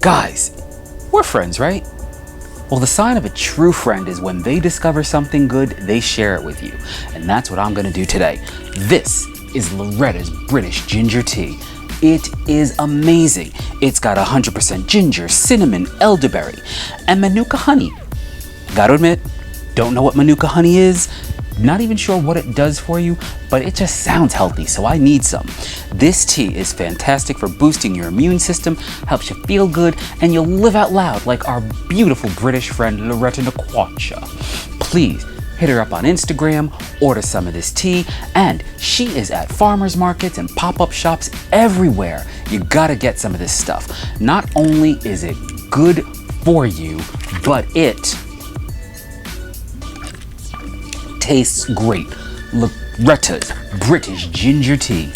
Guys, we're friends, right? Well, the sign of a true friend is when they discover something good, they share it with you. And that's what I'm gonna do today. This is Loretta's British ginger tea. It is amazing. It's got 100% ginger, cinnamon, elderberry, and manuka honey. Gotta admit, don't know what manuka honey is, not even sure what it does for you, but it just sounds healthy, so I need some. This tea is fantastic for boosting your immune system, helps you feel good, and you'll live out loud like our beautiful British friend Loretta. Please hit her up on Instagram, order some of this tea, and she is at farmers markets and pop-up shops everywhere. You gotta get some of this stuff. Not only is it good for you, but it tastes great. Loretta's British ginger tea.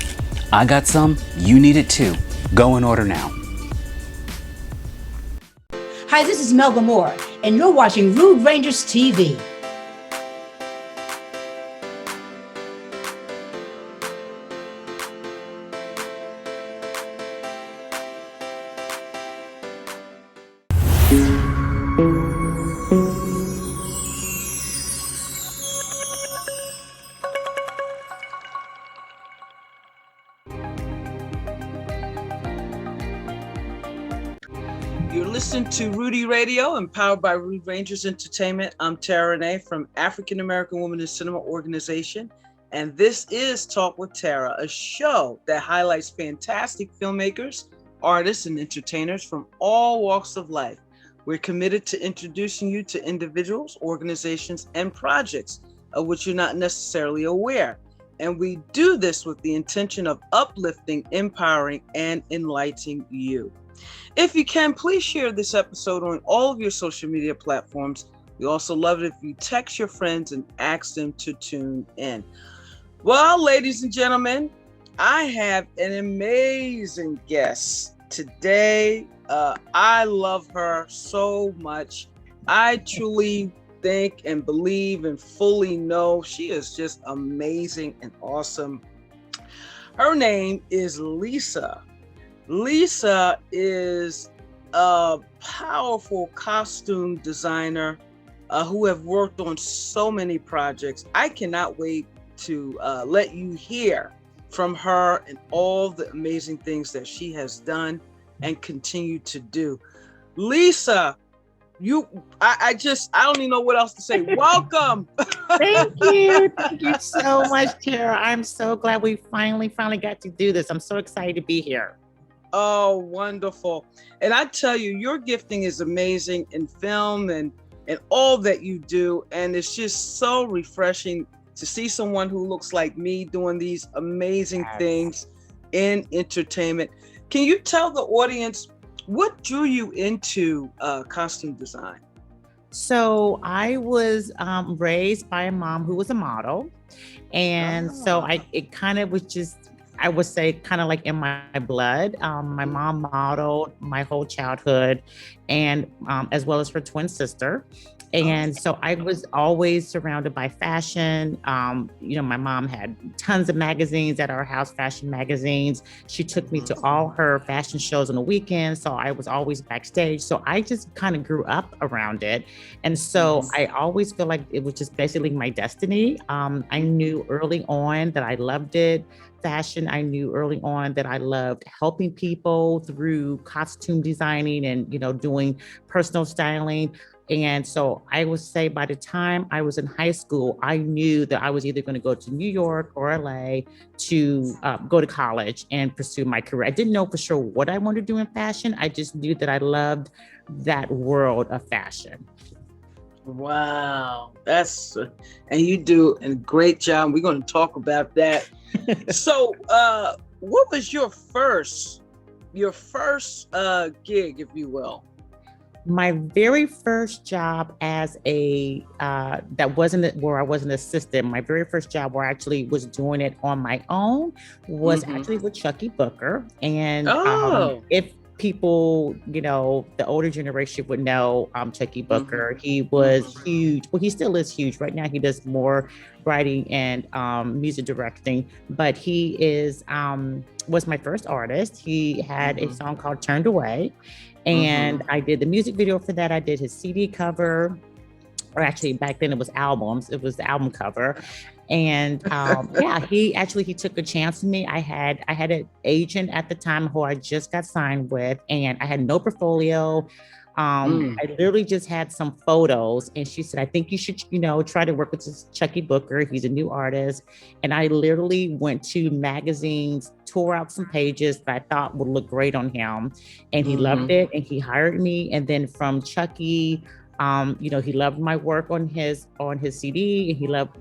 I got some, you need it too. Go and order now. Hi, this is Melba Moore, and you're watching Rude Rangers TV. You're listening to Rudy Radio, empowered by Rude Rangers Entertainment. I'm Terra Renee from African American Women in Cinema Organization, and this is Talk with Terra, a show that highlights fantastic filmmakers, artists, and entertainers from all walks of life. We're committed to introducing you to individuals, organizations, and projects of which you're not necessarily aware. And we do this with the intention of uplifting, empowering, and enlightening you. If you can, please share this episode on all of your social media platforms. We also love it if you text your friends and ask them to tune in. Well, ladies and gentlemen, I have an amazing guest today. I love her so much. I truly think and believe and fully know she is just amazing and awesome. Her name is Lisa. Lisa is a powerful costume designer who have worked on so many projects. I cannot wait to let you hear from her and all the amazing things that she has done and continue to do. Lisa, I don't even know what else to say. Welcome. Thank you. Thank you so much, Terra. I'm so glad we finally got to do this. I'm so excited to be here. Oh, wonderful. And I tell you, your gifting is amazing in film and all that you do. And it's just so refreshing to see someone who looks like me doing these amazing things in entertainment. Can you tell the audience what drew you into costume design? So I was raised by a mom who was a model. And so it kind of was just, I would say, kind of like in my blood. My mom modeled my whole childhood, and as well as her twin sister. And so I was always surrounded by fashion. My mom had tons of magazines at our house, fashion magazines. She took me to all her fashion shows on the weekends. So I was always backstage. So I just kind of grew up around it. And so I always feel like it was just basically my destiny. I knew early on that I loved it. Fashion, I knew early on that I loved helping people through costume designing and, doing personal styling. And so I would say by the time I was in high school, I knew that I was either going to go to New York or LA to go to college and pursue my career. I didn't know for sure what I wanted to do in fashion. I just knew that I loved that world of fashion. Wow. And you do a great job. We're going to talk about that. So, what was your first gig, if you will? My very first job as that wasn't where I was an assistant. My very first job where I actually was doing it on my own was actually with Chucky Booker. And if people, the older generation would know Chucky Booker. He was huge. Well, he still is huge. Right now he does more writing and music directing, but he was my first artist. He had a song called Turned Away. And I did the music video for that. I did his CD cover, or actually back then it was albums. It was the album cover. And he took a chance on me. I had an agent at the time who I just got signed with, and I had no portfolio. I literally just had some photos, and she said, I think you should, try to work with this Chucky Booker. He's a new artist. And I literally went to magazines, tore out some pages that I thought would look great on him. And he loved it, and he hired me. And then from Chucky, he loved my work on his CD, and he loved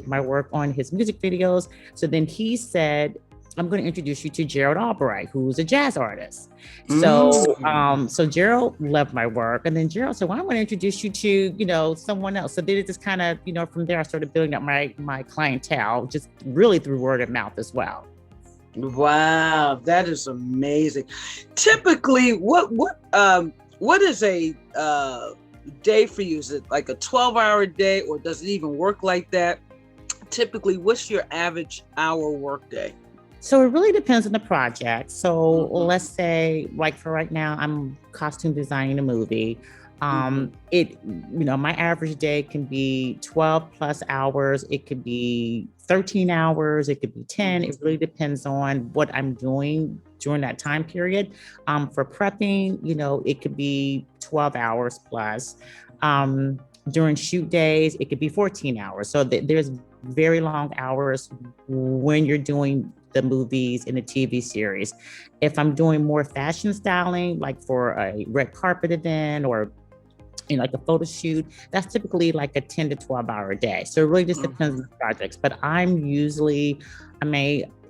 my work on his music videos. So then he said, I'm going to introduce you to Gerald Albright, who's a jazz artist. So Gerald loved my work. And then Gerald said, well, I'm going to introduce you to, someone else. So then it just kind of, from there, I started building up my clientele, just really through word of mouth as well. Wow, that is amazing. Typically, what is a day for you? Is it like a 12-hour day, or does it even work like that? Typically, what's your average hour work day? So it really depends on the project. So let's say, like for right now, I'm costume designing a movie. My average day can be 12 plus hours. It could be 13 hours. It could be 10. It really depends on what I'm doing during that time period. For prepping, it could be 12 hours plus. During shoot days, it could be 14 hours. So there's very long hours when you're doing the movies and the TV series. If I'm doing more fashion styling, like for a red carpet event or like a photo shoot, that's typically like a 10 to 12 hour day. So it really just depends on the projects. But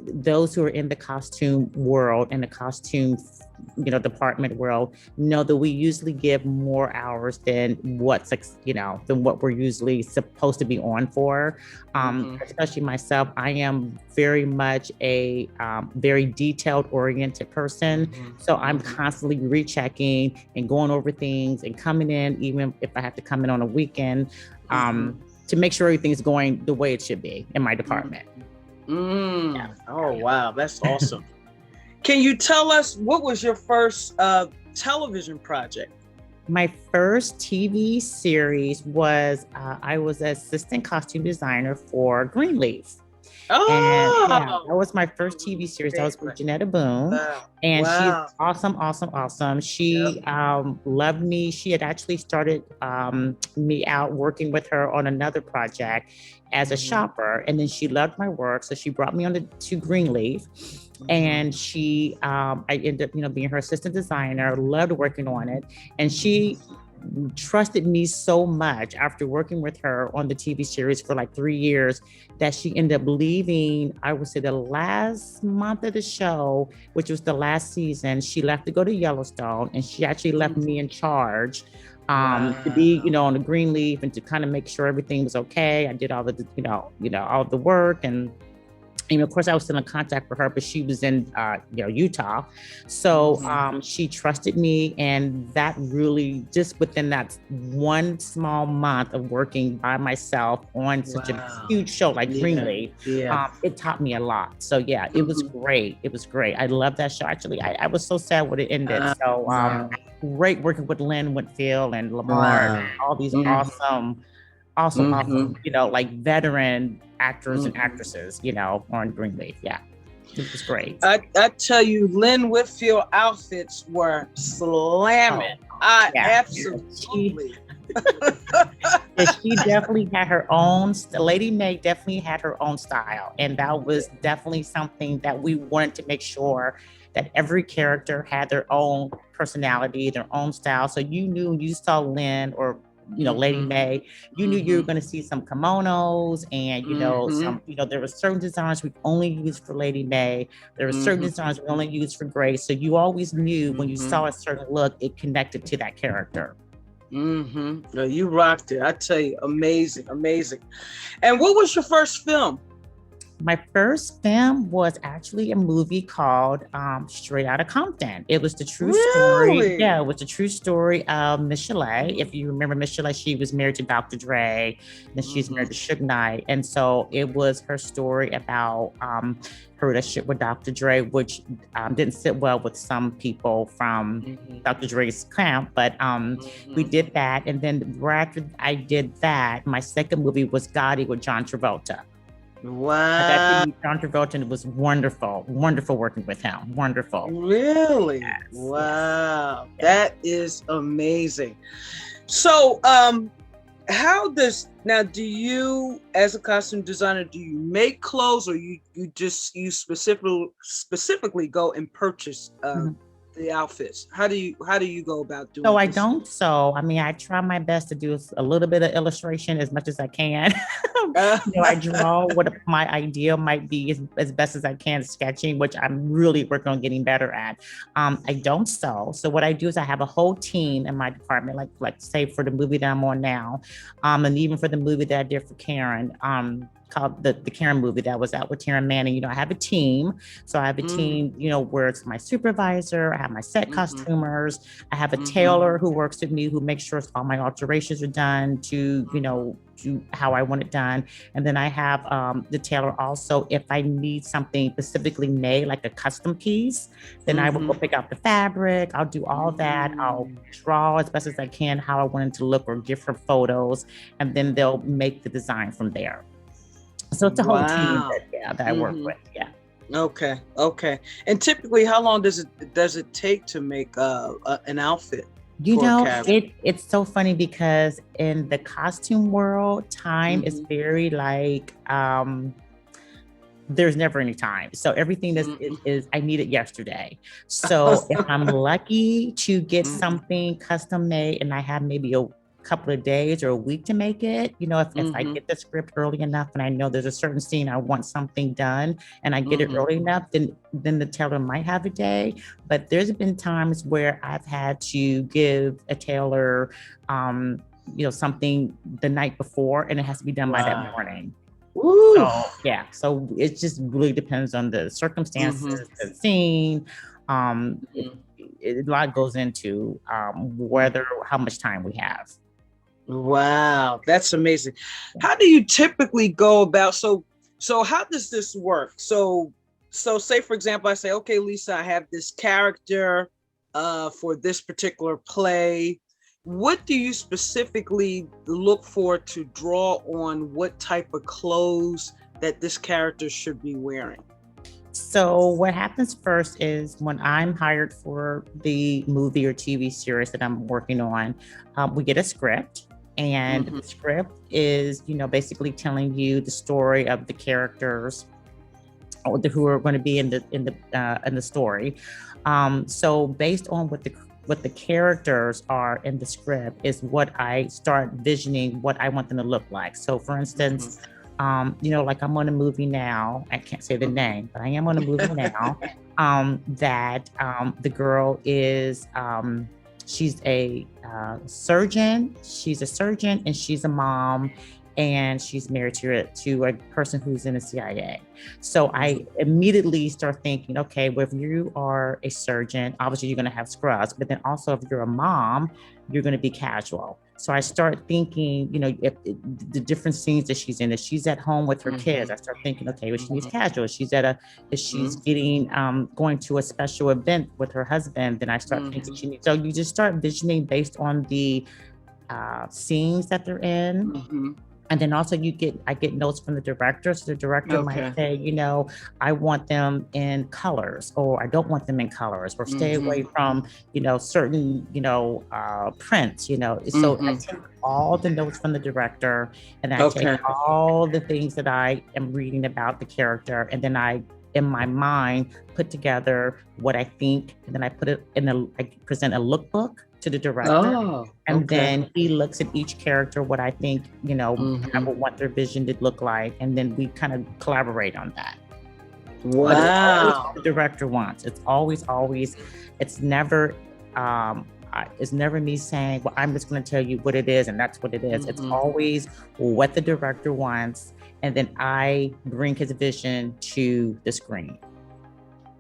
those who are in the costume world and the costume department world know that we usually give more hours than what we're usually supposed to be on for. Especially myself, I am very much a very detailed oriented person. So I'm constantly rechecking and going over things and coming in, even if I have to come in on a weekend, to make sure everything's going the way it should be in my department. Yeah. Oh, wow. That's awesome. Can you tell us, what was your first television project? My first TV series was, I was an assistant costume designer for Greenleaf. And that was my first TV series. That was with Janetta Boone. And she's awesome. She loved me. She had actually started me out working with her on another project as a shopper. And then she loved my work. So she brought me on to Greenleaf. And she, I ended up, being her assistant designer, loved working on it. And she trusted me so much after working with her on the TV series for like 3 years that she ended up leaving, I would say the last month of the show, which was the last season. She left to go to Yellowstone, and she actually left me in charge to be, on the Greenleaf and to kind of make sure everything was okay. I did all the, all the work, and of course, I was still in contact with her, but she was in, Utah. So she trusted me, and that really, just within that one small month of working by myself on such a huge show like Greenleaf, it taught me a lot. So it was great. It was great. I love that show. Actually, I was so sad when it ended. So great working with Lynn Whitfield and Lamar, and all these awesome, like veteran actors and actresses, on Greenleaf. Yeah, it was great. I tell you, Lynn Whitfield outfits were slamming. Absolutely. She definitely had her own, Lady May definitely had her own style. And that was definitely something that we wanted to make sure that every character had their own personality, their own style. So you knew when you saw Lynn or Lady May, you knew you were going to see some kimonos and, some, there were certain designs we only used for Lady May. There were certain designs we only used for Grace. So you always knew when you saw a certain look, it connected to that character. No, you rocked it. I tell you, amazing. And what was your first film? My first film was actually a movie called Straight Outta Compton. It was the true story. Yeah, it was the true story of Miss Chalet. If you remember Miss Chalet, she was married to Dr. Dre, then she's married to Suge Knight. And so it was her story about her relationship with Dr. Dre, which didn't sit well with some people from Dr. Dre's camp, but we did that. And then right after I did that, my second movie was Gotti with John Travolta. Wow. I got to meet John Travolta, and it was wonderful working with him. Wonderful. Really? Yes, wow. yes. That is amazing. So, how does, now, do you, as a costume designer, do you make clothes, or you specifically go and purchase the outfits? How do you go about doing So I this? don't sew. I mean, I try my best to do a little bit of illustration as much as I can. I draw what my idea might be as best as I can, sketching, which I'm really working on getting better at. I don't sew. So what I do is I have a whole team in my department, like say for the movie that I'm on now, and even for the movie that I did for Karen, called the Karen movie that was out with Terra Manning. I have a team. So I have a team, where it's my supervisor, I have my set costumers, I have a tailor who works with me, who makes sure all my alterations are done to how I want it done. And then I have the tailor also, if I need something specifically made, like a custom piece, then I will go pick out the fabric. I'll do all that. I'll draw as best as I can how I want it to look or different photos. And then they'll make the design from there. So it's a whole team that I work with. Yeah. Okay. And typically, how long does it take to make an outfit? It's so funny because in the costume world, time is very there's never any time. So everything is I need it yesterday. So if I'm lucky to get something custom made and I have maybe a couple of days or a week to make it, if I get the script early enough and I know there's a certain scene I want something done and I get it early enough, then the tailor might have a day. But there's been times where I've had to give a tailor something the night before and it has to be done by that morning. So it just really depends on the circumstances, the scene. A lot goes into how much time we have. Wow, that's amazing. How do you typically go about, so how does this work? So say, for example, I say, okay, Lisa, I have this character for this particular play. What do you specifically look for to draw on what type of clothes that this character should be wearing? So what happens first is when I'm hired for the movie or TV series that I'm working on, we get a script. And the script is, basically telling you the story of the characters who are going to be in the story. So based on what the characters are in the script is what I start visioning what I want them to look like. So for instance, like I'm on a movie now, I can't say the name, but I am on a movie now, that the girl is, she's a surgeon. She's a surgeon and she's a mom, and she's married to a person who's in the CIA. So I immediately start thinking, okay, well, if you are a surgeon, obviously you're going to have scrubs, but then also if you're a mom, you're going to be casual. So I start thinking, if the different scenes that she's in, if she's at home with her kids, I start thinking, okay, well, she needs casual. If she's getting, going to a special event with her husband, then I start thinking she needs, so you just start visioning based on the scenes that they're in. And then also I get notes from the director. So the director might say, I want them in colors, or I don't want them in colors, or stay away from, certain, prints, So I take all the notes from the director and I take all the things that I am reading about the character. And then I, in my mind, put together what I think, and then I put it I present a lookbook to the director. And then he looks at each character, what I think, I would want their vision to look like. And then we kind of collaborate on that. Wow. But it's always what the director wants. It's always, it's never, it's never me saying, well, I'm just going to tell you what it is and that's what it is. It's always what the director wants, and then I bring his vision to the screen.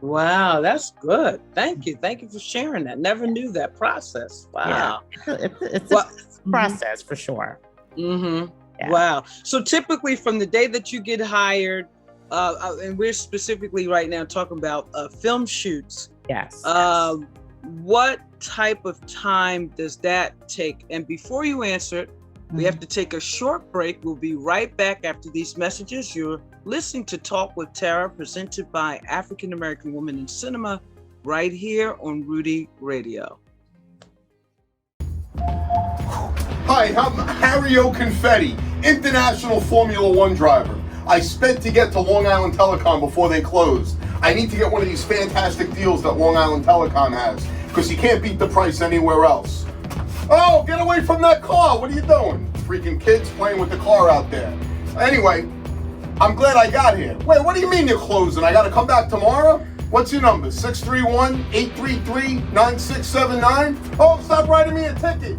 Wow, that's good. Thank you for sharing that. Never knew that process. Wow. Yeah. It's a process for sure. Yeah. Wow. So typically from the day that you get hired, and we're specifically right now talking about film shoots. Yes. What type of time does that take? And before you answer it, we have to take a short break. We'll be right back after these messages. You're listening to Talk with Terra, presented by African American Women in Cinema, right here on Rudy Radio. Hi, I'm Harry O. Confetti, international Formula One driver. I sped to get to Long Island Telecom before they closed. I need to get one of these fantastic deals that Long Island Telecom has, because you can't beat the price anywhere else. Oh, get away from that car. What are you doing? Freaking kids playing with the car out there. Anyway, I'm glad I got here. Wait, what do you mean you're closing? I gotta come back tomorrow? What's your number? 631-833-9679? Oh, stop writing me a ticket.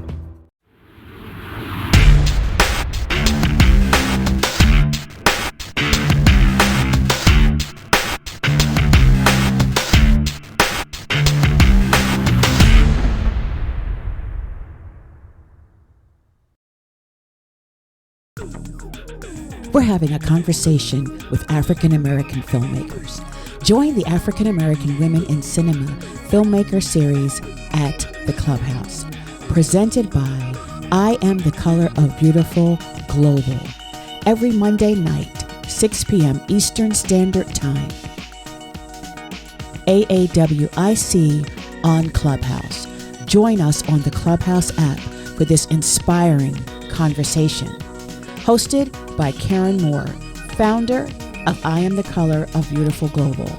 We're having a conversation with African American filmmakers. Join the African American Women in Cinema Filmmaker Series at the Clubhouse, presented by I Am the Color of Beautiful Global, every Monday night, 6 p.m. Eastern Standard Time. AAWIC on Clubhouse. Join us on the Clubhouse app for this inspiring conversation. Hosted by Karen Moore, founder of I Am the Color of Beautiful Global.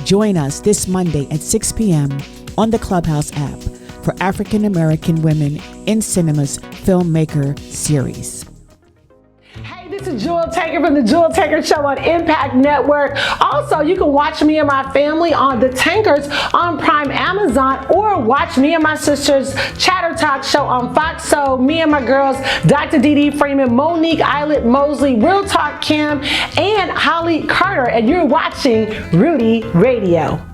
Join us this Monday at 6 p.m. on the Clubhouse app for African American Women in Cinema's Filmmaker Series. This is Jewel Taker from the Jewel Taker Show on Impact Network. Also, you can watch me and my family on The Tankers on Prime Amazon, or watch me and my sister's Chatter Talk show on Fox. So me and my girls, Dr. Dee Freeman, Monique Eilert Mosley, Real Talk Kim, and Holly Carter, and you're watching Rudy Radio.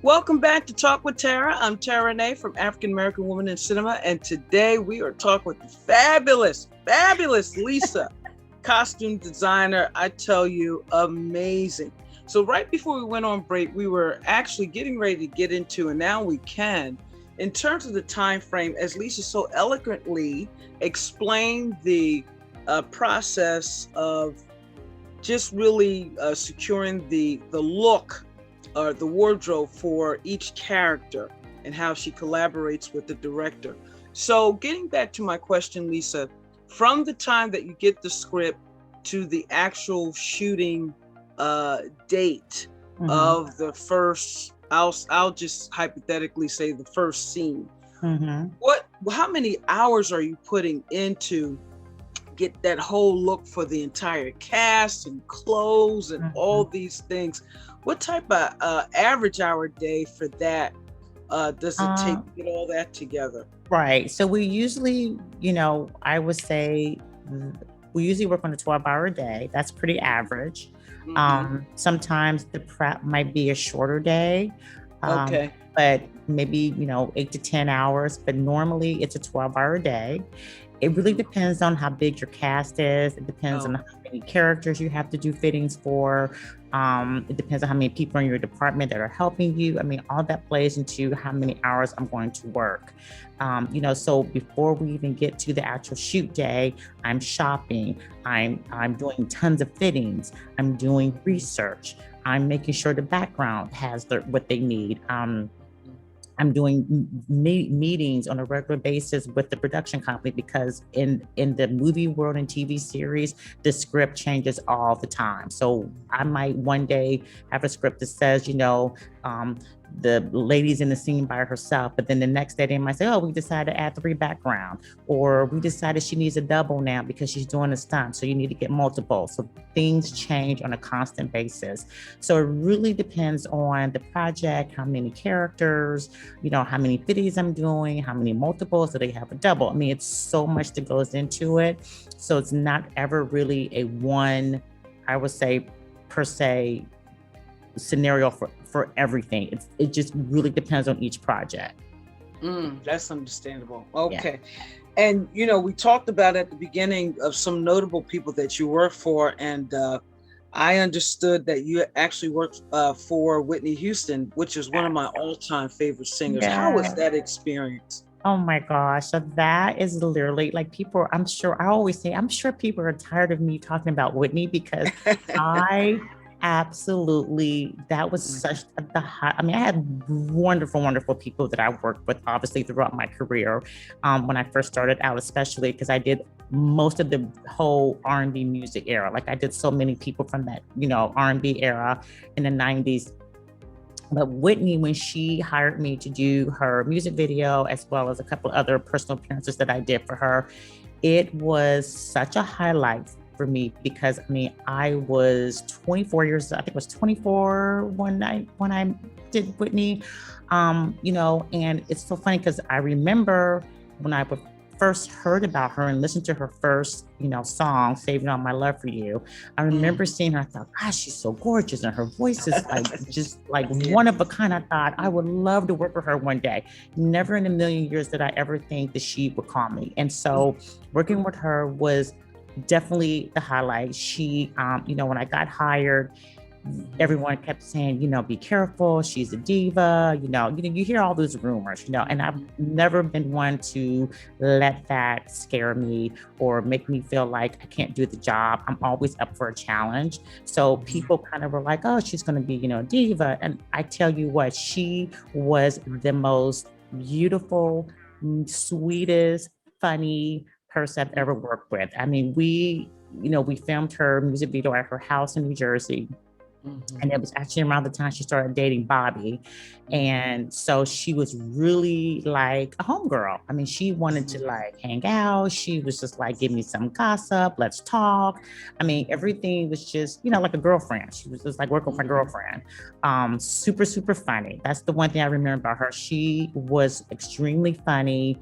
Welcome back to Talk with Terra. I'm Terra Renee from African American Women in Cinema, and today we are talking with the fabulous Lisa, costume designer. I tell you, amazing. So right before we went on break, we were actually getting ready to get into, and now we can, in terms of the time frame, as Lisa so eloquently explained the process of just really securing the look or the wardrobe for each character and how she collaborates with the director. So getting back to my question, Lisa, from the time that you get the script to the actual shooting date of the first, I'll just hypothetically say the first scene, how many hours are you putting into get that whole look for the entire cast and clothes and all these things? What type of average hour day for that does it take to get all that together? Right. So we usually, I would say we usually work on a 12-hour day. That's pretty average. Sometimes the prep might be a shorter day. But maybe, 8 to 10 hours. But normally it's a 12-hour day. It really depends on how big your cast is. It depends on how many characters you have to do fittings for. It depends on how many people in your department that are helping you. I mean, all that plays into how many hours I'm going to work. So before we even get to the actual shoot day, I'm shopping. I'm doing tons of fittings. I'm doing research. I'm making sure the background has what they need. I'm doing meetings on a regular basis with the production company, because in the movie world and TV series, the script changes all the time. So I might one day have a script that says, the lady's in the scene by herself, but then the next day they might say, oh, we decided to add 3 background, or we decided she needs a double now because she's doing a stunt, so you need to get multiple. So things change on a constant basis. So it really depends on the project, how many characters, how many videos I'm doing, how many multiples, so they have a double. I mean, it's so much that goes into it. So it's not ever really a one, I would say, per se, scenario for everything. It just really depends on each project. That's understandable. Okay. Yeah. And we talked about at the beginning of some notable people that you work for, and I understood that you actually worked for Whitney Houston, which is one of my all-time favorite singers. Yeah. How was that experience? Oh my gosh. So that is literally like people, I'm sure people are tired of me talking about Whitney because that was such I had wonderful, wonderful people that I worked with, obviously, throughout my career. When I first started out, especially because I did most of the whole R&B music era. Like I did so many people from that, R&B era in the 90s. But Whitney, when she hired me to do her music video, as well as a couple of other personal appearances that I did for her, it was such a highlight for me because I was 24 years, I think it was 24 when I did Whitney, and it's so funny because I remember when I first heard about her and listened to her first, song, Saving All My Love for You. I remember seeing her, I thought, gosh, she's so gorgeous and her voice is just one of a kind. I thought I would love to work with her one day. Never in a million years did I ever think that she would call me. And so working with her was definitely the highlight. She, when I got hired, everyone kept saying, be careful, she's a diva, you hear all those rumors, and I've never been one to let that scare me or make me feel like I can't do the job. I'm always up for a challenge. So people kind of were like, oh, she's going to be, a diva. And I tell you what, she was the most beautiful, sweetest, funny person I've ever worked with. I mean, we filmed her music video at her house in New Jersey. And it was actually around the time she started dating Bobby. And so she was really like a homegirl. I mean, she wanted to hang out. She was just like, give me some gossip. Let's talk. I mean, everything was just, like a girlfriend. She was just like working with my girlfriend. Super, super funny. That's the one thing I remember about her. She was extremely funny,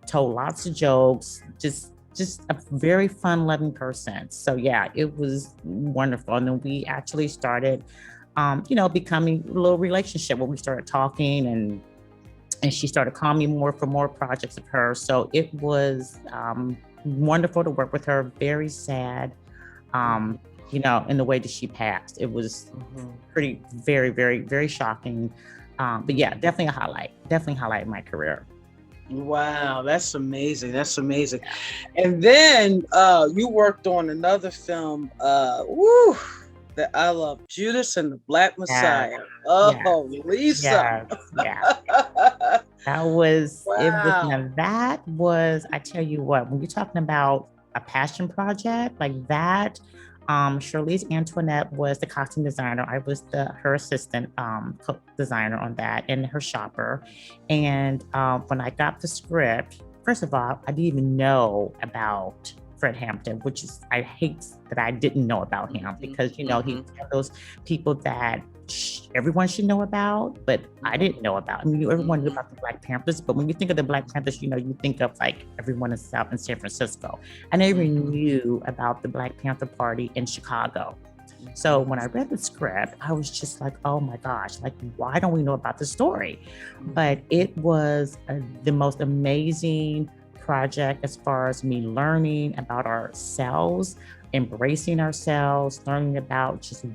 told lots of jokes, just a very fun loving person. So yeah, it was wonderful. And then we actually started, becoming a little relationship where we started talking and she started calling me more for more projects of hers. So it was wonderful to work with her. Very sad, in the way that she passed. It was pretty, very, very, very shocking. But yeah, definitely a highlight in my career. Wow, that's amazing. And then you worked on another film that I love, Judas and the Black Messiah. Yes. Oh, yes. Lisa. Yes. That was, I tell you what, when you're talking about a passion project like that, Charlize Antoinette was the costume designer. I was her assistant designer on that and her shopper. And when I got the script, first of all, I didn't even know about Fred Hampton, which is, I hate that I didn't know about him because, he's one of those people that everyone should know about, but I didn't know about. I mean, everyone knew about the Black Panthers, but when you think of the Black Panthers, you think of like everyone in South and San Francisco. I never knew about the Black Panther Party in Chicago. So when I read the script, I was just like, oh my gosh, like, why don't we know about the story? But it was the most amazing project as far as me learning about ourselves, embracing ourselves, learning about just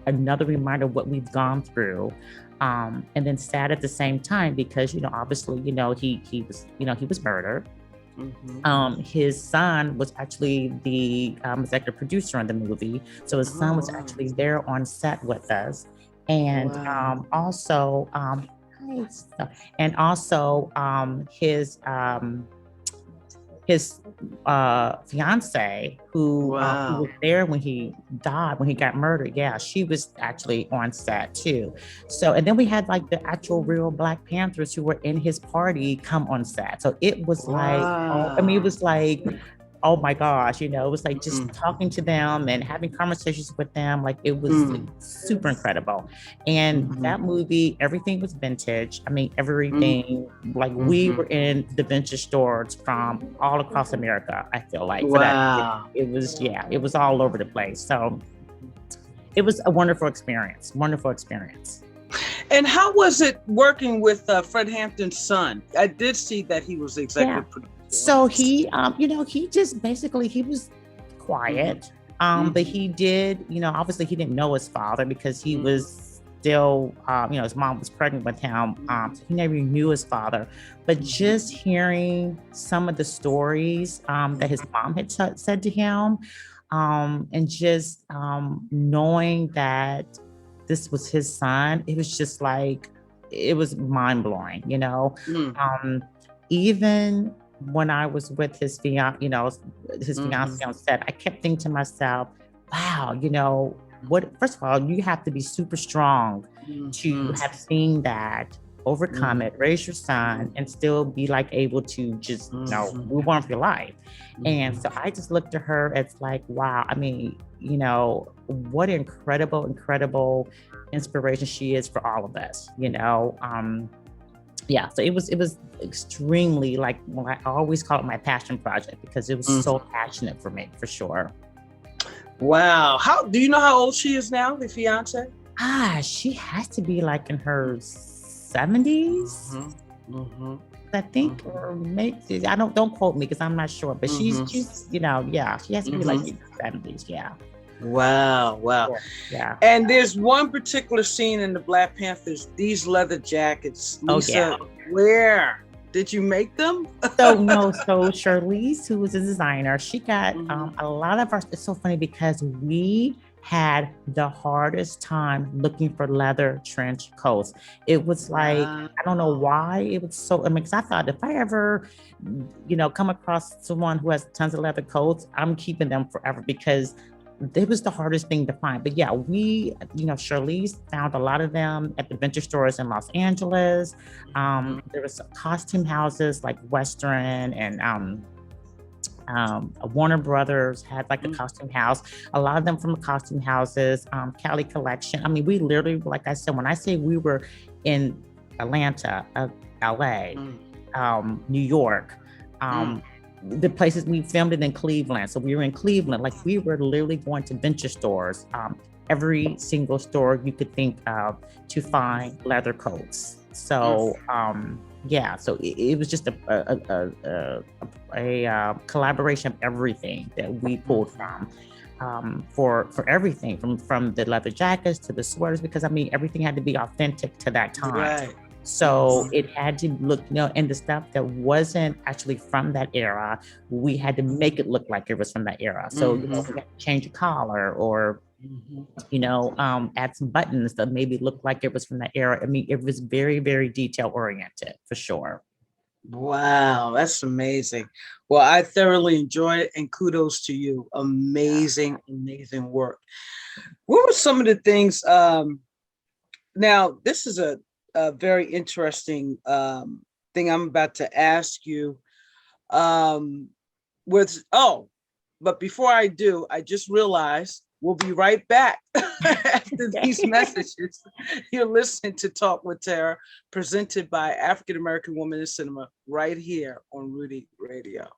another reminder of what we've gone through. And then sad at the same time because, obviously, he was murdered. His son was actually the executive producer on the movie. So his son was actually there on set with us. And also his fiance who was there when he died, when he got murdered. Yeah, she was actually on set too. So, and then we had like the actual real Black Panthers who were in his party come on set. So it was like, I mean, it was like, oh my gosh, you know, it was like just talking to them and having conversations with them. Like it was like, super incredible. And that movie, everything was vintage. I mean, everything, like we were in the vintage stores from all across America, I feel like. Wow. It was, yeah, it was all over the place. So it was a wonderful experience, wonderful experience. And how was it working with Fred Hampton's son? I did see that he was the executive producer. So he, you know, he just basically, he was quiet, but he did, you know, obviously he didn't know his father because he was still, you know, his mom was pregnant with him. So he never knew his father, but just hearing some of the stories that his mom had said to him, and just knowing that this was his son, it was just like, it was mind blowing, you know, even when I was with his fiance, you know, his fiance on set, I kept thinking to myself, wow, you know, what, first of all, you have to be super strong to have seen that, overcome it, raise your son, and still be like able to just, you know, move on with your life. And so I just looked at her as like, wow, I mean, you know, what incredible inspiration she is for all of us, you know. Yeah, so it was extremely, like, well, I always call it my passion project because it was so passionate for me, for sure. Wow. How do you know how old she is now, the fiance? She has to be like in her 70s. I think, or maybe, I don't quote me because I'm not sure, but she's, you know, yeah, she has to be like in the 70s, yeah. Wow. Yeah. And there's one particular scene in the Black Panthers, these leather jackets. Lisa, where did you make them? So Charlize, who was a designer, she got a lot of our, it's so funny because we had the hardest time looking for leather trench coats. It was like, I don't know why it was so, I mean, because I thought if I ever, you know, come across someone who has tons of leather coats, I'm keeping them forever because it was the hardest thing to find. But yeah, we, you know, Charlize found a lot of them at the vintage stores in Los Angeles. There was costume houses like Western and Warner Brothers had like a costume house. A lot of them from the costume houses, Cali Collection. I mean, we literally, like I said, when I say we were in Atlanta, LA, New York, the places we filmed it in Cleveland. So we were in Cleveland, like we were literally going to vintage stores, every single store you could think of to find leather coats. So yeah, so it was just a collaboration of everything that we pulled from, for everything from the leather jackets to the sweaters, because I mean everything had to be authentic to that time. Right. So it had to look, you know, and the stuff that wasn't actually from that era, we had to make it look like it was from that era. So you know, we had to change a collar or, you know, add some buttons that maybe look like it was from that era. I mean, it was very, very detail oriented for sure. Wow, that's amazing. Well, I thoroughly enjoyed it and kudos to you. Amazing work. What were some of the things, now this is a very interesting thing I'm about to ask you. But before I do, I just realized we'll be right back after these messages. You're listening to Talk with Terra, presented by African American Women in Cinema, right here on Rudy Radio.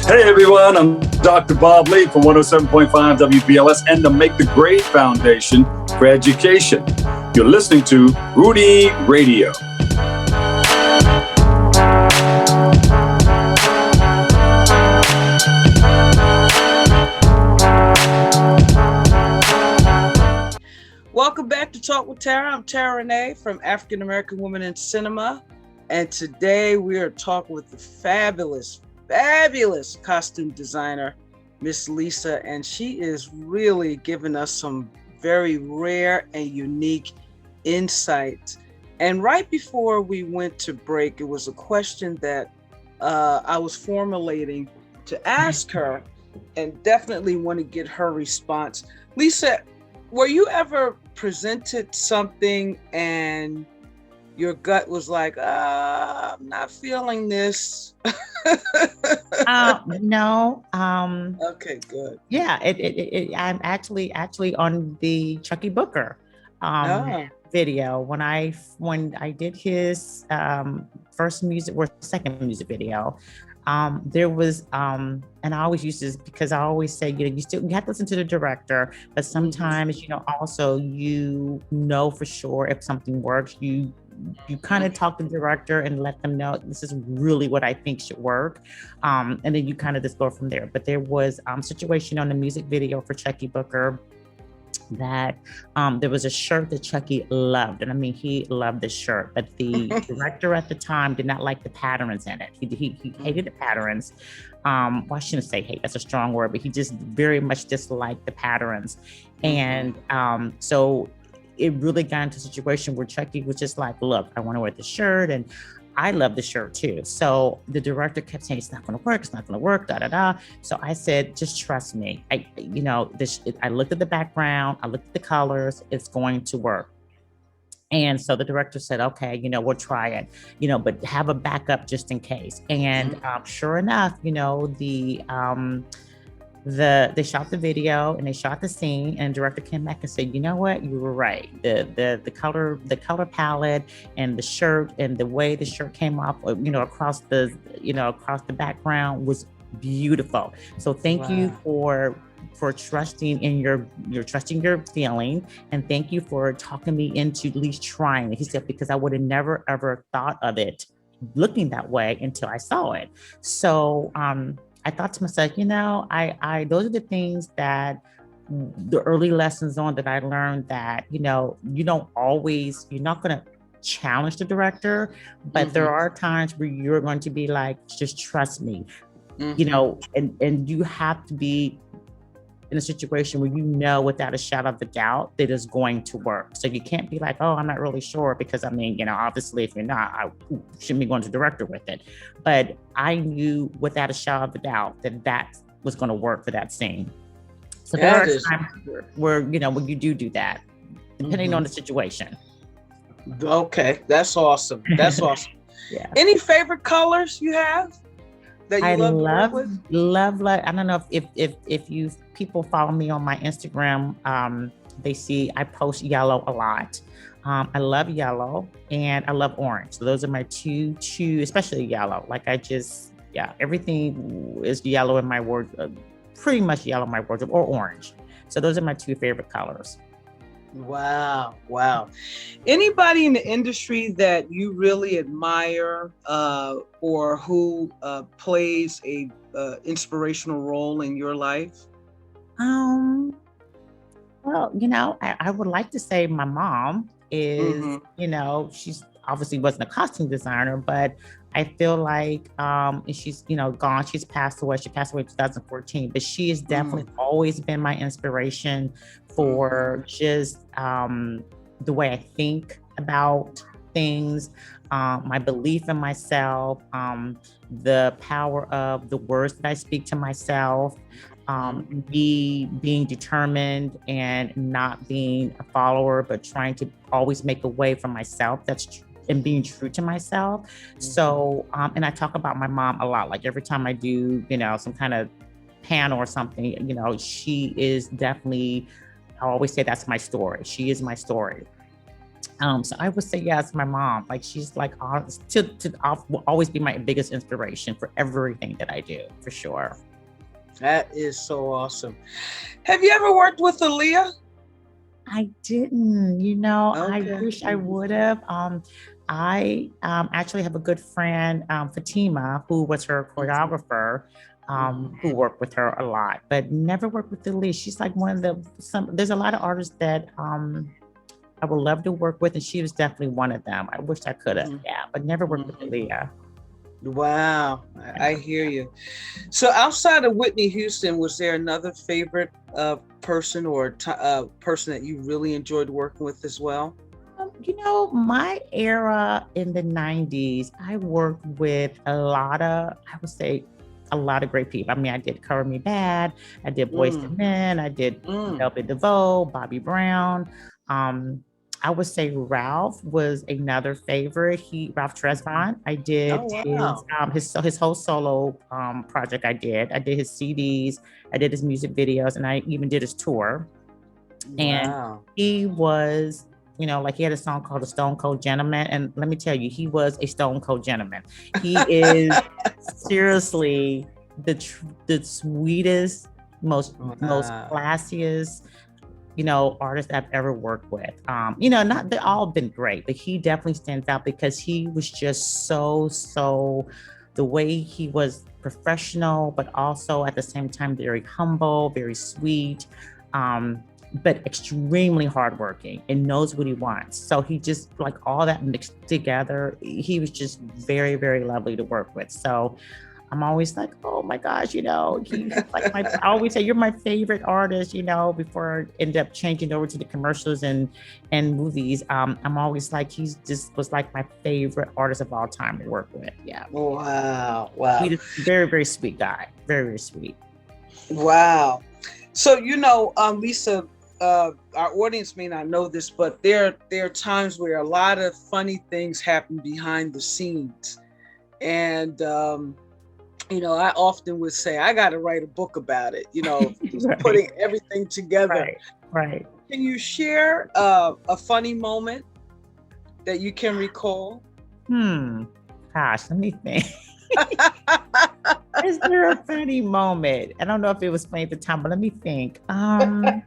Hey everyone, I'm Dr. Bob Lee from 107.5 WBLS and the Make the Grade Foundation for Education. You're listening to Rudy Radio. Welcome back to Talk with Terra. I'm Terra Renee from African American Women in Cinema. And today we are talking with the fabulous costume designer, Miss Lisa. And she is really giving us some very rare and unique insights. And right before we went to break, it was a question that I was formulating to ask her, and definitely want to get her response. Lisa, were you ever presented something and your gut was like, I'm not feeling this? No. Okay, good. Yeah, I'm actually on the Chucky Booker video when I did his first music or second music video. There was and I always use this because I always say, you have to listen to the director, but sometimes also for sure if something works, you kind of talk to the director and let them know this is really what I think should work, and then you kind of just go from there. But there was a situation on the music video for Chucky Booker that there was a shirt that Chucky loved, and I mean he loved the shirt, but the director at the time did not like the patterns in it. He hated the patterns. Well, I shouldn't say hate, that's a strong word, but he just very much disliked the patterns. And so it really got into a situation where Chucky was just like, look, I want to wear the shirt, and I love the shirt too. So the director kept saying, it's not going to work, da, da, da. So I said, just trust me. I looked at the background, I looked at the colors, it's going to work. And so the director said, okay, we'll try it, but have a backup just in case. And sure enough, they shot the video and they shot the scene, and the director came back and said, you know what, you were right. The color palette and the shirt and the way the shirt came off, across the background was beautiful. So thank you for trusting in your trusting your feeling, and thank you for talking me into at least trying it. He said, because I would have never ever thought of it looking that way until I saw it. So I thought to myself, I those are the things that the early lessons on that I learned, that, you're not going to challenge the director, but there are times where you're going to be like, just trust me, and you have to be in a situation where without a shadow of a doubt that is going to work. So you can't be like, oh, I'm not really sure, because obviously if you're not, I shouldn't be going to director with it. But I knew without a shadow of a doubt that was going to work for that scene. So there are times where when you do that, depending on the situation. Okay, that's awesome. That's awesome. Yeah. Any favorite colors you have that you love? I don't know if you people follow me on my Instagram, they see I post yellow a lot. I love yellow and I love orange. So those are my two, especially yellow. Everything is yellow in my wardrobe, pretty much yellow in my wardrobe, or orange. So those are my two favorite colors. Wow. Anybody in the industry that you really admire, or who plays a inspirational role in your life? Well, I would like to say my mom is, she's obviously wasn't a costume designer, but I feel like she's, gone. She's passed away. She passed away in 2014, but she has definitely always been my inspiration for just the way I think about things, my belief in myself, the power of the words that I speak to myself, me being determined and not being a follower, but trying to always make a way for myself. And being true to myself. So, and I talk about my mom a lot. Like every time I do, some kind of panel or something, she is definitely, I always say that's my story. She is my story. So I would say, yes, my mom. Like she's like will always be my biggest inspiration for everything that I do, for sure. That is so awesome. Have you ever worked with Aaliyah? I didn't, I Okay. wish I would have. I actually have a good friend, Fatima, who was her choreographer, who worked with her a lot, but never worked with Aaliyah. She's like there's a lot of artists that I would love to work with, and she was definitely one of them. I wish I could have, yeah, but never worked with Aaliyah. Wow, I hear you. So outside of Whitney Houston, was there another favorite person or person that you really enjoyed working with as well? My era in the 90s, I worked with I would say, a lot of great people. I mean, I did Cover Me Bad, I did Boyz II Men, I did Velvet DeVoe, Bobby Brown. I would say Ralph was another favorite. Ralph Dresbon. I did his whole solo project. I did his CDs, I did his music videos, and I even did his tour. And he was, like he had a song called "The Stone Cold Gentleman," and let me tell you, he was a stone cold gentleman. He is seriously the sweetest, most classiest, artist I've ever worked with. Not they all been great, but he definitely stands out because he was just so the way he was professional, but also at the same time very humble, very sweet, but extremely hardworking and knows what he wants. So he just like all that mixed together. He was just very, very lovely to work with. So I'm always like, oh my gosh, he's like I always say, you're my favorite artist, before I end up changing over to the commercials and movies. I'm always like, he just was like my favorite artist of all time to work with. Yeah. Wow. He's a very, very sweet guy. Very, very sweet. Wow. So, Lisa, our audience may not know this, but there are times where a lot of funny things happen behind the scenes. And, I often would say, I got to write a book about it, Right. putting everything together. Right. Can you share a funny moment that you can recall? Gosh, let me think. Is there a funny moment? I don't know if it was funny at the time, but let me think. I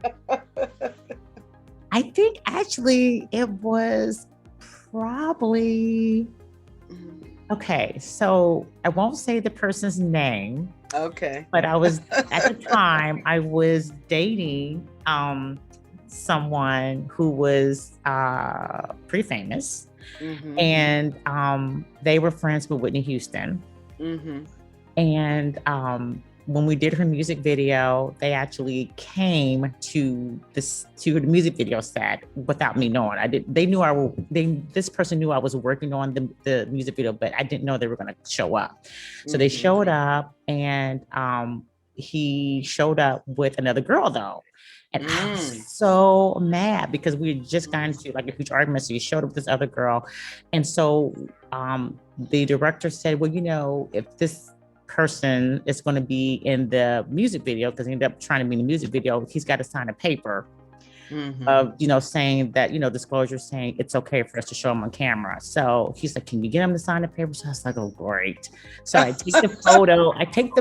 think actually it was probably... Okay, so I won't say the person's name. Okay. But I was, at the time, I was dating someone who was pretty famous. And they were friends with Whitney Houston. And when we did her music video, they actually came to the music video set without me knowing. This person knew I was working on the music video, but I didn't know they were going to show up. So they showed up, and he showed up with another girl though. And I was so mad because we had just gotten into like a huge argument. So he showed up with this other girl. And so the director said, well, if this person is going to be in the music video, because he ended up trying to be in the music video, he's got to sign a paper of, saying that, disclosure saying it's okay for us to show him on camera. So he's like, can you get him to sign the paper? So I was like, oh, great. So I take the photo, I take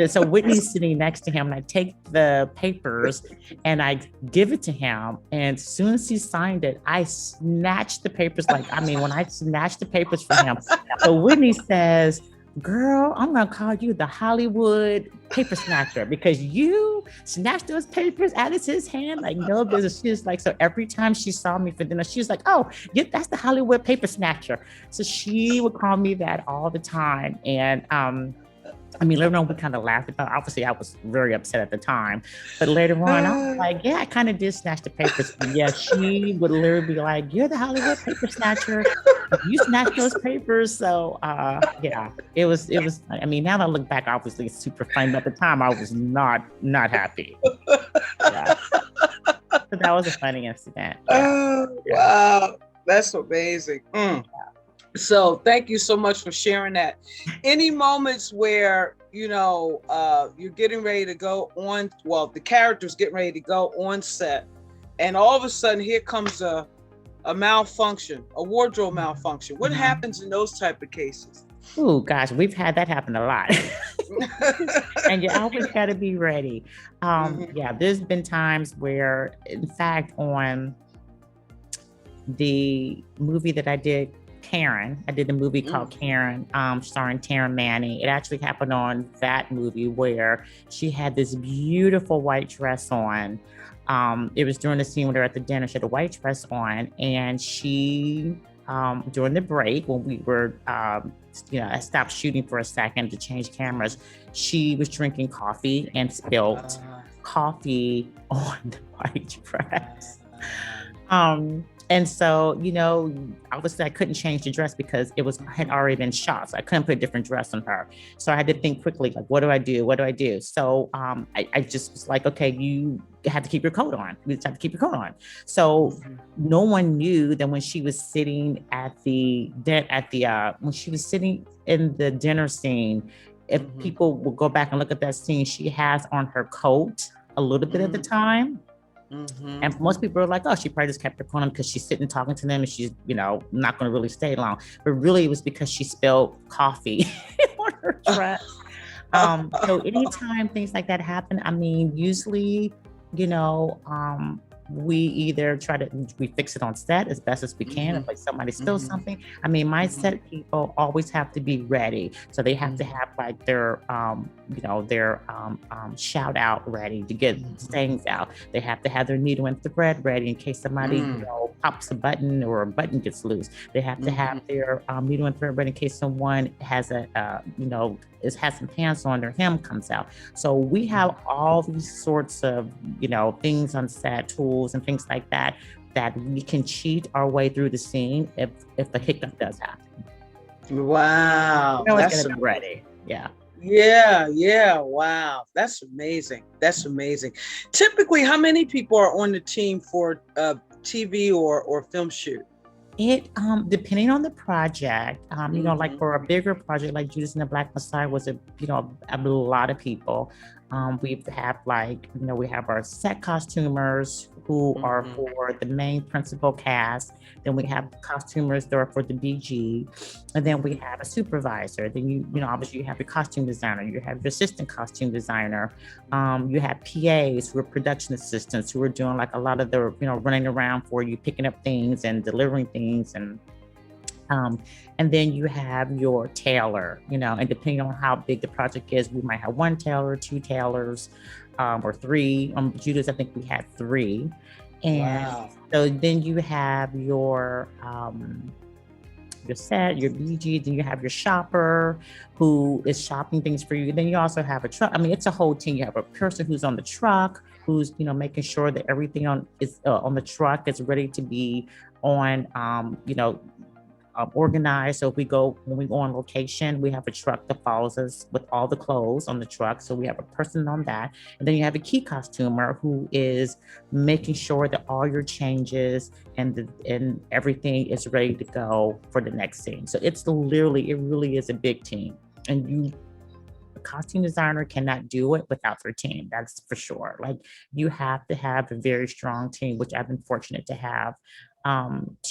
so Whitney's sitting next to him, and I take the papers and I give it to him. And as soon as he signed it, I snatched the papers. When I snatched the papers from him, so Whitney says, girl, I'm going to call you the Hollywood paper snatcher because you snatched those papers out of his hand like no business. She was like, so every time she saw me for dinner, she was like, oh, yeah, that's the Hollywood paper snatcher. So she would call me that all the time. And later on, we kind of laughed about it. Obviously, I was very upset at the time. But later on, I was like, yeah, I kind of did snatch the papers. But yeah, she would literally be like, you're the Hollywood paper snatcher. You snatched those papers. So, yeah, it was, now that I look back, obviously, it's super funny. But at the time, I was not happy. Yeah. So that was a funny incident. Yeah. Oh, wow. That's amazing. So thank you so much for sharing that. Any moments where, you're getting ready to go on, the character's getting ready to go on set, and all of a sudden here comes a malfunction, a wardrobe malfunction. What happens in those type of cases? Oh gosh, we've had that happen a lot. And you always got to be ready. Yeah, there's been times where, in fact, on the movie that I did, Karen, I did a movie called Karen, starring Terra Manning. It actually happened on that movie where she had this beautiful white dress on. It was during the scene when they were at the dinner. She had a white dress on, and she, during the break when we were, I stopped shooting for a second to change cameras. She was drinking coffee and spilled coffee on the white dress. And so, obviously I couldn't change the dress because had already been shot. So I couldn't put a different dress on her. So I had to think quickly, like, what do I do? What do I do? So I just was like, okay, you have to keep your coat on. You just have to keep your coat on. So no one knew that when she was sitting when she was sitting in the dinner scene, if people will go back and look at that scene, she has on her coat a little bit at the time. And most people are like, oh, she probably just kept her coat on because she's sitting talking to them and she's, not going to really stay long. But really it was because she spilled coffee on her dress. So anytime things like that happen, I mean, usually, we either we fix it on set as best as we can. If like somebody spills something, I mean, my set people always have to be ready. So they have to have like their, their shout out ready to get things out. They have to have their needle and thread ready in case somebody, pops a button or a button gets loose. They have to have their needle and thread ready in case someone has has some pants on, their hem comes out. So we have all these sorts of, things on set, tools and things like that we can cheat our way through the scene if a hiccup does happen. Wow. It's gonna be ready. Yeah. Yeah. Wow. That's amazing. Typically, how many people are on the team for TV or film shoot? It depending on the project, like for a bigger project like Judas and the Black Messiah was a lot of people. We have we have our set costumers who are for the main principal cast. Then we have costumers that are for the BG, and then we have a supervisor. Then you obviously you have your costume designer, you have your assistant costume designer, you have PAs who are production assistants who are doing like a lot of the running around for you, picking up things and delivering things, and then you have your tailor, and depending on how big the project is, we might have one tailor, two tailors, or three. Judas, I think we had three. And so then you have your set, your BG, then you have your shopper who is shopping things for you. Then you also have a truck. I mean, it's a whole team. You have a person who's on the truck, who's, making sure that everything on the truck is ready to be on, organized. So when we go on location, we have a truck that follows us with all the clothes on the truck. So we have a person on that. And then you have a key costumer who is making sure that all your changes and everything is ready to go for the next scene. So it really is a big team. And a costume designer cannot do it without their team. That's for sure. Like you have to have a very strong team, which I've been fortunate to have,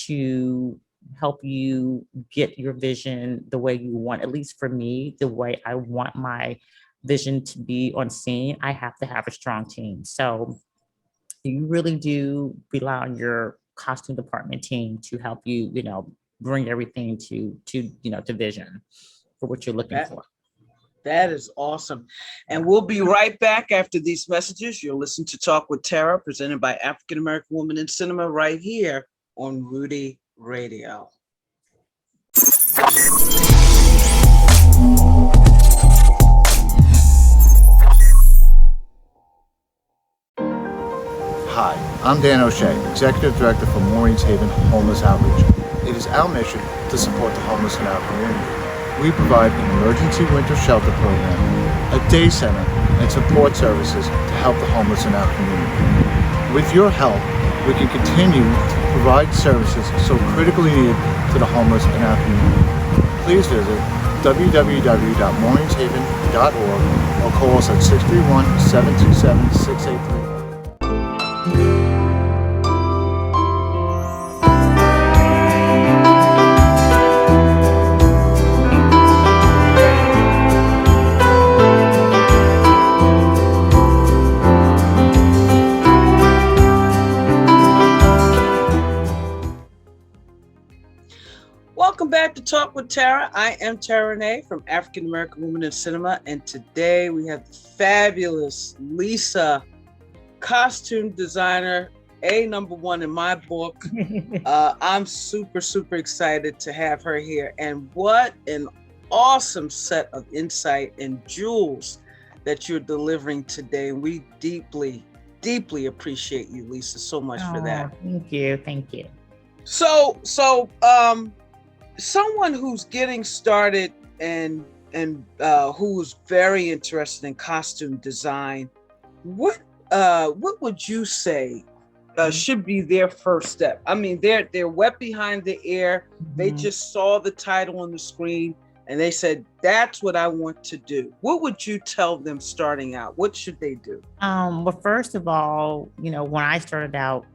to help you get your vision the way you want. At least for me, the way I want my vision to be on scene, I have to have a strong team. So you really do rely on your costume department team to help you, bring everything to vision for what you're looking for. That is awesome. And we'll be right back after these messages. You'll listen to Talk with Terra, presented by African American Women in Cinema, right here on Rudy Radio. Hi, I'm Dan O'Shea, Executive Director for Maureen's Haven Homeless Outreach. It is our mission to support the homeless in our community. We provide an emergency winter shelter program, a day center, and support services to help the homeless in our community. With your help, we can continue to provide services so critically needed to the homeless in our community. Please visit www.maureen'shaven.org or call us at 631-727-683. Welcome back to Talk with Terra. I am Terra Renee from African American Women in Cinema, and today we have the fabulous Lisa, costume designer, #1 in my book. I'm super, super excited to have her here, and what an awesome set of insight and jewels that you're delivering today. We deeply, deeply appreciate you, Lisa, so much for that. Thank you. So, someone who's getting started and who's very interested in costume design, what would you say should be their first step? I mean, they're wet behind the ear. They just saw the title on the screen and they said, "That's what I want to do." What would you tell them starting out? What should they do? Well, first of all, when I started out,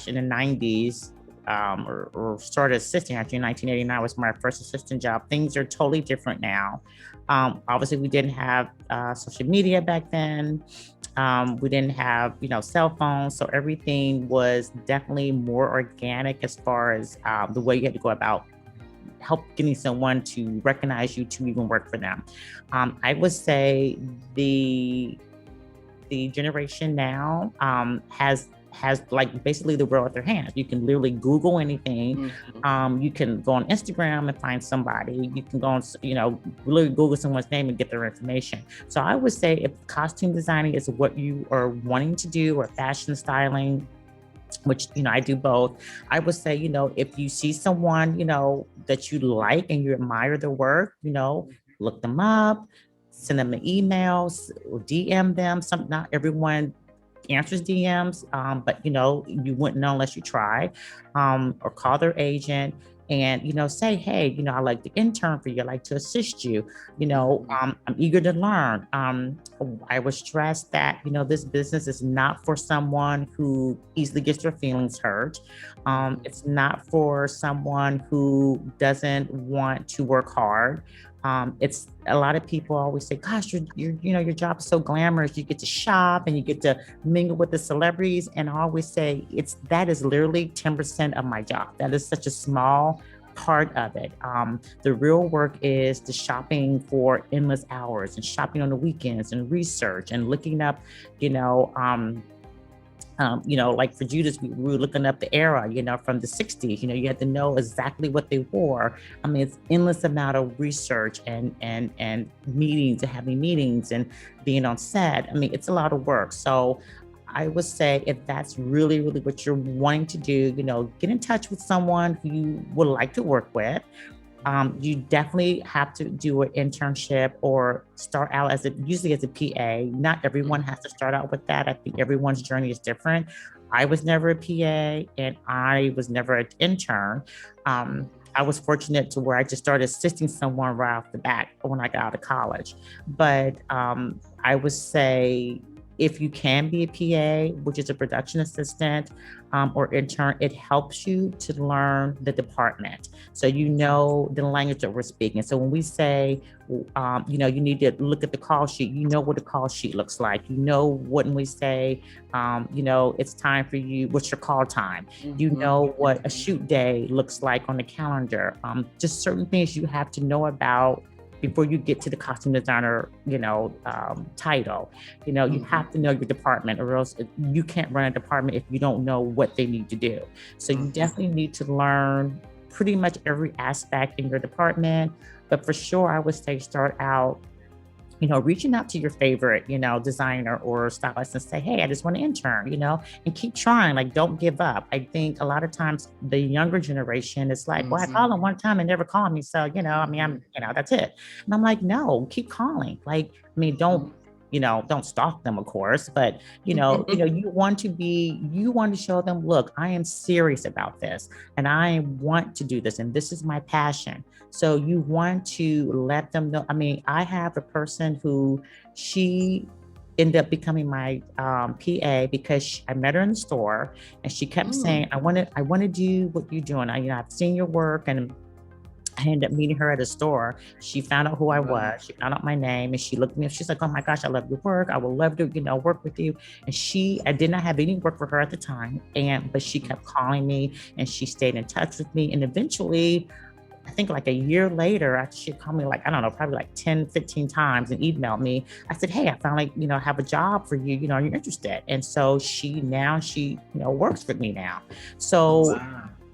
in the 90s, or started assisting actually in 1989 was my first assistant job. Things are totally different now. Obviously, we didn't have social media back then. We didn't have, cell phones. So everything was definitely more organic as far as the way you had to go about getting someone to recognize you to even work for them. I would say the generation now has like basically the world at their hands. You can literally Google anything. You can go on Instagram and find somebody. You can go on, literally Google someone's name and get their information. So I would say if costume designing is what you are wanting to do, or fashion styling, which, I do both. I would say, if you see someone, that you like and you admire their work, look them up, send them an email, or DM them. Not everyone answers DMs, but you wouldn't know unless you try, or call their agent and say, "Hey, I like to intern for you. I like to assist you. I'm eager to learn." I would stress that this business is not for someone who easily gets their feelings hurt. It's not for someone who doesn't want to work hard. It's a lot of people always say, "Gosh, your job is so glamorous. You get to shop and you get to mingle with the celebrities." And I always say that is literally 10% of my job. That is such a small part of it. The real work is the shopping for endless hours and shopping on the weekends and research and looking up, like for Judas, we were looking up the era, from the 60s. You had to know exactly what they wore. I mean, it's endless amount of research and meetings and having meetings and being on set. I mean, it's a lot of work. So I would say if that's really, really what you're wanting to do, get in touch with someone who you would like to work with. You definitely have to do an internship or start out usually as a PA. Not everyone has to start out with that. I think everyone's journey is different. I was never a PA and I was never an intern. I was fortunate to where I just started assisting someone right off the bat when I got out of college. But I would say if you can be a PA, which is a production assistant or intern, it helps you to learn the department. So the language that we're speaking. So when we say, you need to look at the call sheet, what a call sheet looks like. When we say, it's time for you, what's your call time? What a shoot day looks like on the calendar. Just certain things you have to know about before you get to the costume designer, title. You have to know your department, or else you can't run a department if you don't know what they need to do. So you definitely need to learn pretty much every aspect in your department. But for sure, I would say start out, reaching out to your favorite, designer or stylist and say, "Hey, I just want to intern," and keep trying. Like, don't give up. I think a lot of times the younger generation is like, "Well, I called them one time and never called me. So, that's it." And I'm like, no, keep calling. Like, don't stalk them, of course, but you want to show them, look, I am serious about this and I want to do this and this is my passion. So you want to let them know. I mean, I have a person who she ended up becoming my PA because I met her in the store and she kept saying, I want to do what you're doing. I've seen your work, and I ended up meeting her at a store. She found out who I was. She found out my name and she looked at me and she's like, "Oh my gosh, I love your work. I would love to, work with you." And I did not have any work for her at the time. But she kept calling me and she stayed in touch with me. And eventually I think like a year later, after she called me like, I don't know, probably like 10, 15 times and emailed me. I said, hey, I finally, have a job for you, are you interested? And so she works for me now. So,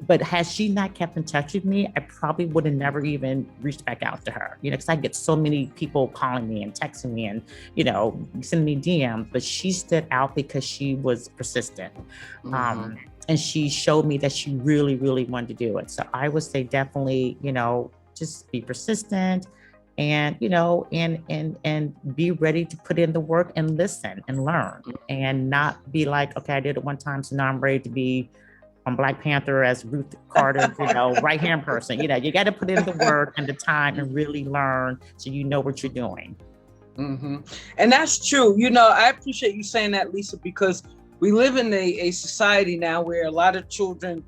but has she not kept in touch with me, I probably would have never even reached back out to her, because I get so many people calling me and texting me and, sending me DMs, but she stood out because she was persistent. And she showed me that she really, really wanted to do it. So I would say definitely, just be persistent and, and be ready to put in the work and listen and learn and not be like, okay, I did it one time, so now I'm ready to be on Black Panther as Ruth Carter's, right-hand person. You got to put in the work and the time and really learn so you know what you're doing. And that's true. I appreciate you saying that, Lisa, because we live in a society now where a lot of children,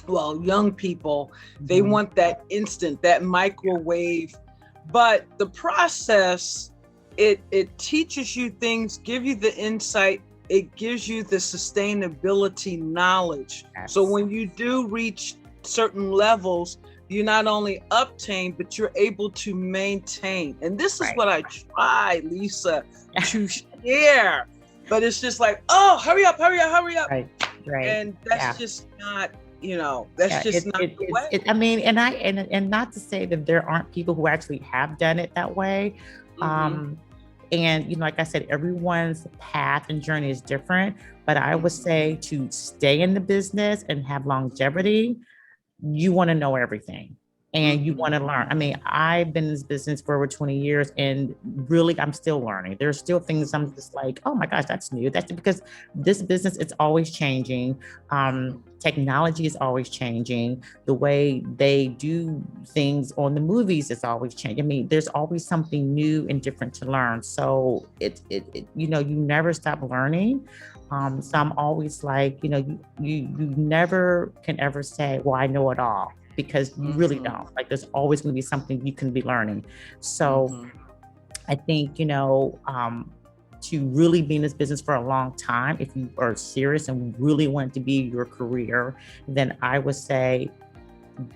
young people, they want that instant, that microwave. But the process, it teaches you things, give you the insight, it gives you the sustainability knowledge. Yes. So when you do reach certain levels, you not only obtain, but you're able to maintain. And this is what I try, Lisa, to share. But it's just like, oh, hurry up. Right. And that's just not, that's just not the way. And not to say that there aren't people who actually have done it that way. And, like I said, everyone's path and journey is different, but I would say to stay in the business and have longevity, you want to know everything. And you want to learn. I've been in this business for over 20 years and really, I'm still learning. There's still things I'm just like, oh my gosh, that's new. That's because this business, it's always changing. Technology is always changing. The way they do things on the movies is always changing. There's always something new and different to learn. So it you never stop learning. So I'm always like, you never can ever say, well, I know it all. Because you really don't. Like, there's always going to be something you can be learning. So I think, to really be in this business for a long time, if you are serious and really want it to be your career, then I would say,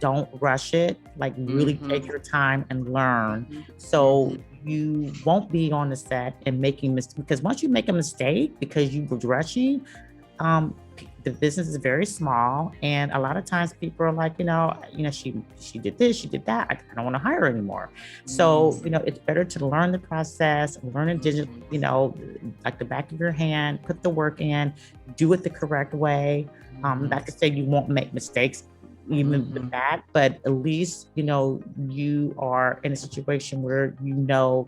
don't rush it. Like, really take your time and learn. So you won't be on the set and making mistakes. Because once you make a mistake because you were rushing, the business is very small, and a lot of times people are like, she did this, she did that. I don't want to hire her anymore. So, it's better to learn the process, learn it digital, like the back of your hand, put the work in, do it the correct way. Not to say you won't make mistakes, even with that, but at least, you are in a situation where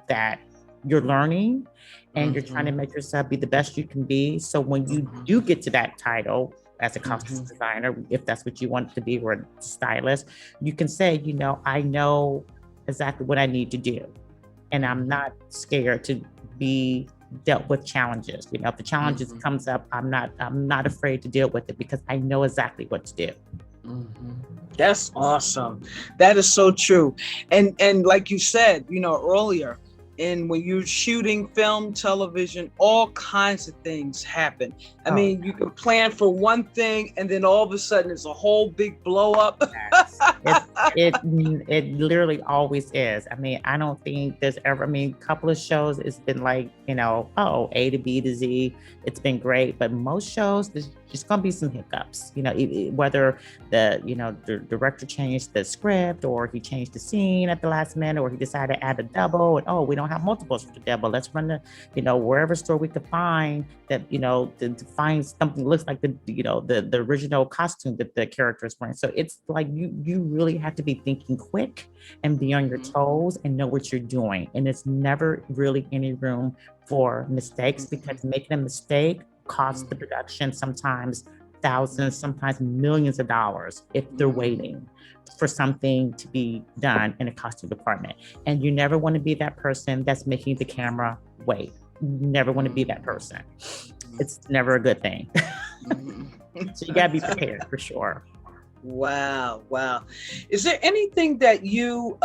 that you're learning and you're trying to make yourself be the best you can be. So when you do get to that title as a costume designer, if that's what you want to be, or a stylist, you can say, I know exactly what I need to do. And I'm not scared to be dealt with challenges. If the challenges comes up, I'm not afraid to deal with it because I know exactly what to do. That's awesome. That is so true. And like you said, earlier, and when you're shooting film, television, all kinds of things happen. You can plan for one thing and then all of a sudden it's a whole big blow up. It literally always is. I don't think there's ever, a couple of shows, it's been like, A to B to Z. It's been great. But most shows, there's just going to be some hiccups, whether the director changed the script or he changed the scene at the last minute, or he decided to add a double and, we don't have multiples for the double. Let's run the, wherever store we could find that, to find something that looks like the original costume that the character is wearing. So it's like, you really have to be thinking quick and be on your toes and know what you're doing. And it's never really any room for mistakes, because making a mistake costs the production sometimes thousands, sometimes millions of dollars if they're waiting for something to be done in a costume department. And you never want to be that person that's making the camera wait. You never want to be that person. It's never a good thing. So you got to be prepared for sure. Wow. Is there anything that you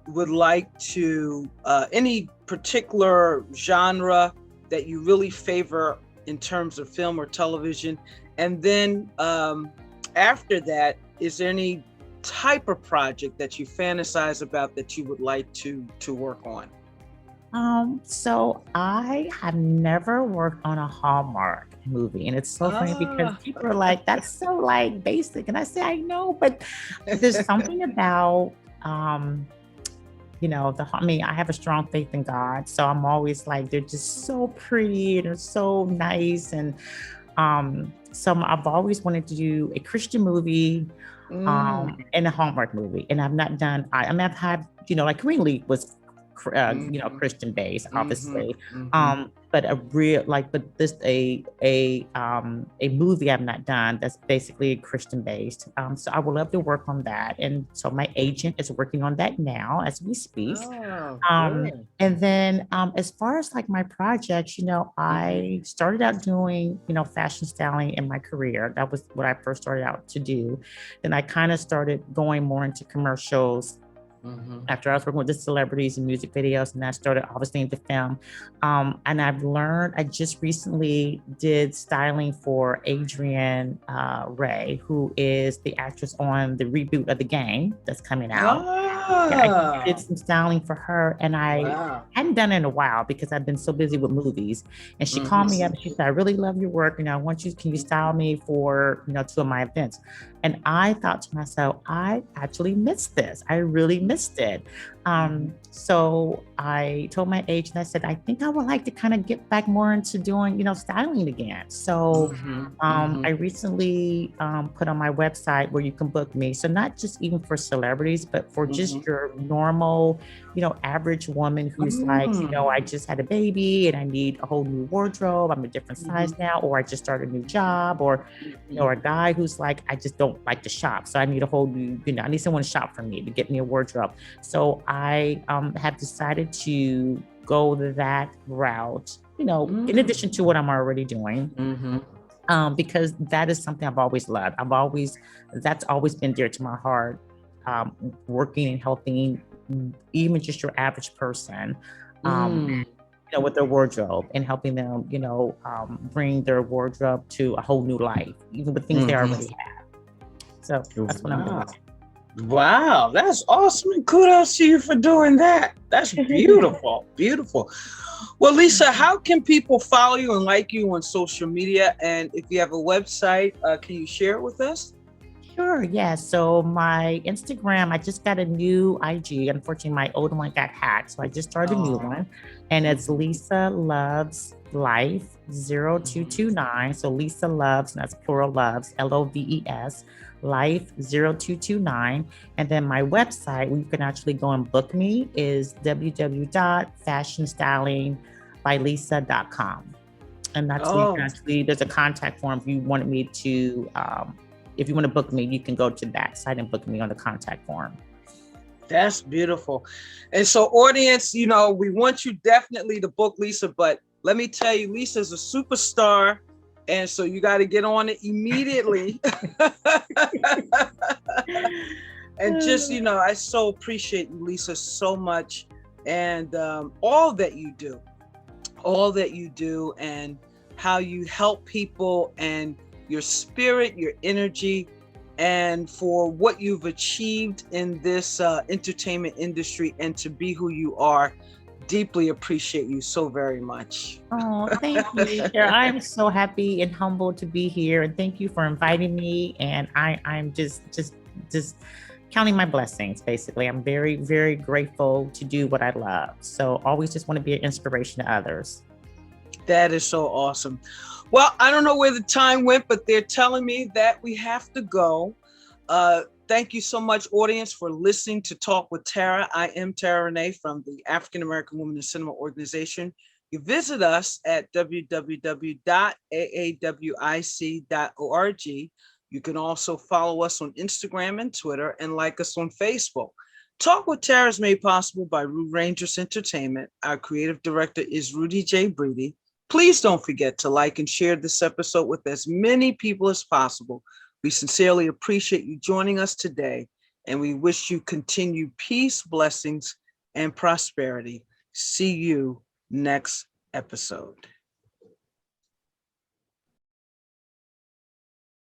would like to, any particular genre that you really favor in terms of film or television? And then after that, is there any type of project that you fantasize about that you would like to work on? So I have never worked on a Hallmark movie, and it's so funny because people are like, "That's so like basic," and I say, "I know," but there's something about, I mean, I have a strong faith in God, so I'm always like, they're just so pretty and they're so nice, and so I've always wanted to do a Christian movie, and a Hallmark movie, and I've not done. I mean, I've had, like Greenleaf was Christian based, obviously. But a movie I've not done that's basically Christian based. So I would love to work on that. And so my agent is working on that now as we speak. And then as far as like my projects, I started out doing, fashion styling in my career. That was what I first started out to do. Then I kind of started going more into commercials. After I was working with the celebrities and music videos, and I started obviously into film. And I just recently did styling for Adrienne Ray, who is the actress on the reboot of The Game that's coming out. I did some styling for her, and I hadn't done it in a while because I've been so busy with movies. And she called me up and she said, "I really love your work, and can you style me for, 2 of my events?" And I thought to myself, I actually missed this. I really missed it. So I told my agent, I said, I think I would like to kind of get back more into doing, styling again. So I recently put on my website where you can book me. So not just even for celebrities, but for just your normal, average woman who's like, I just had a baby and I need a whole new wardrobe. I'm a different size now, or I just started a new job, or, a guy who's like, I just don't like to shop. So I need a whole new, I need someone to shop for me to get me a wardrobe. So I have decided to go that route, in addition to what I'm already doing. Because that is something I've always loved. That's always been dear to my heart. Working and helping even just your average person, with their wardrobe, and helping them, bring their wardrobe to a whole new life, even with things they already have. So that's what I'm doing. Wow, that's awesome. And kudos to you for doing that. That's beautiful. Beautiful. Well, Lisa, how can people follow you and like you on social media? And if you have a website, can you share it with us? Sure, yeah. So my Instagram, I just got a new IG. Unfortunately, my old one got hacked. So I just started a new one. And it's Lisa Loves Life 0229. So Lisa Loves, and that's plural loves, LOVES, Life 0229. And then my website, where you can actually go and book me, is www.fashionstylingbyLisa.com. And that's where you can actually, there's a contact form if you wanted me to, if you want to book me, you can go to that site and book me on the contact form. That's beautiful. And so audience, we want you definitely to book Lisa, but let me tell you, Lisa's a superstar. And so you got to get on it immediately. And just, I so appreciate you, Lisa, so much. And all that you do, and how you help people, and your spirit, your energy, and for what you've achieved in this entertainment industry, and to be who you are. Deeply appreciate you so very much. Oh, thank you. I'm so happy and humbled to be here, and thank you for inviting me. And I'm just counting my blessings. Basically, I'm very, very grateful to do what I love. So always just want to be an inspiration to others. That is so awesome. Well, I don't know where the time went, but they're telling me that we have to go. Thank you so much, audience, for listening to Talk with Terra. I am Terra Renee from the African American Women in Cinema Organization. You visit us at www.aawic.org. You can also follow us on Instagram and Twitter, and like us on Facebook. Talk with Terra is made possible by Rude Rangers Entertainment. Our creative director is Rudy J. Breedy. Please don't forget to like and share this episode with as many people as possible. We sincerely appreciate you joining us today, and we wish you continued peace, blessings, and prosperity. See you next episode.